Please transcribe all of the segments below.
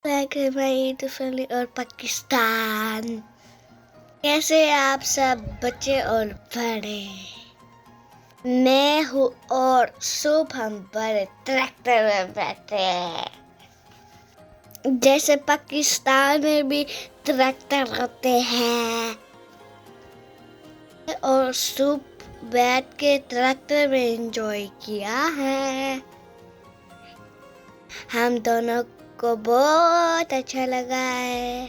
Family और पाकिस्तान, कैसे आप सब बच्चे और बड़े। मैं हूँ और सुबह हम बड़े ट्रैक्टर में बैठे हैं। जैसे पाकिस्तान में भी ट्रैक्टर होते हैं और सुबह बैठ के ट्रैक्टर में एंजॉय किया है। हम दोनों को बहुत अच्छा लगा है।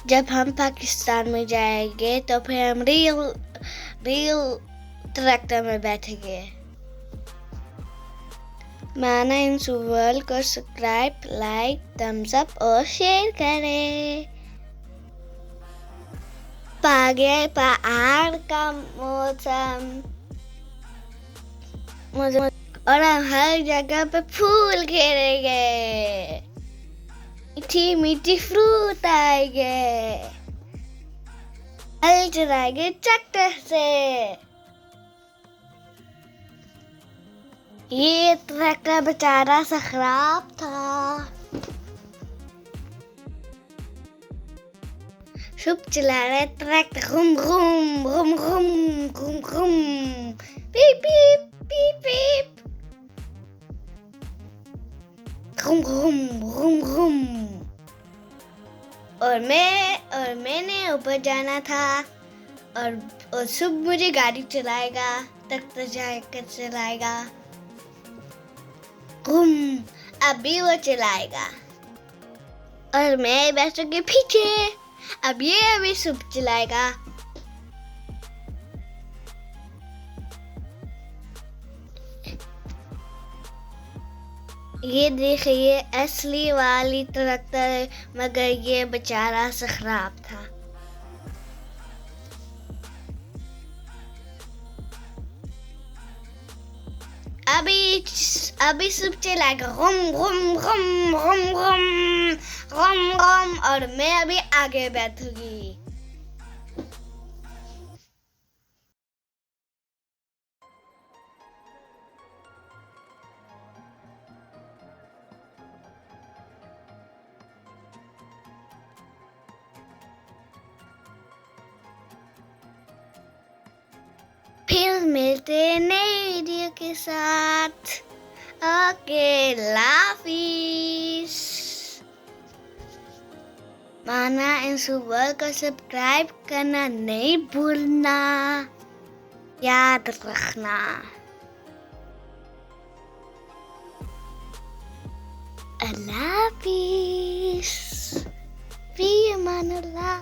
जब हम पाकिस्तान में जाएंगे तो फिर हम रियल ट्रैक्टर में बैठेंगे। माना इन वर्ल्ड को सब्सक्राइब, लाइक, थम्स अप और शेयर करें। पहाड़ का मौसम और हम हर जगह पे फूल खेलेंगे, मीठी मीठी फ्रूट आएंगे, हल चलाएंगे ट्रैक्टर से। ये ट्रैक्टर बेचारा सा खराब था। शुभ चला रहे ट्रैक्टर, घूम घूम घूम घूम घूम घूम, पीप पीप पीप पीप, घूम घूम घूम घूम। और मैंने ऊपर जाना था और शुभ मुझे गाड़ी चलाएगा, ट्रैक्टर जाकर चलाएगा। घूम, अभी वो चलाएगा और मैं बैठूंगी पीछे। अब ये अभी शुभ चलाएगा। ये देखिए असली वाली ट्रैक्टर है, मगर ये बेचारा सा खराब था। अभी सब चलाएगा, घूम घूम घूम घूम घूम घूम घूम, और मैं अभी आगे बैठूंगी। फिर मिलते नए वीडियो के साथ। ओके, लाफिस। माना इन सुबह को सब्सक्राइब करना नहीं भूलना, याद रखना। अल्लाह हाफिज, फी अमान अल्लाह।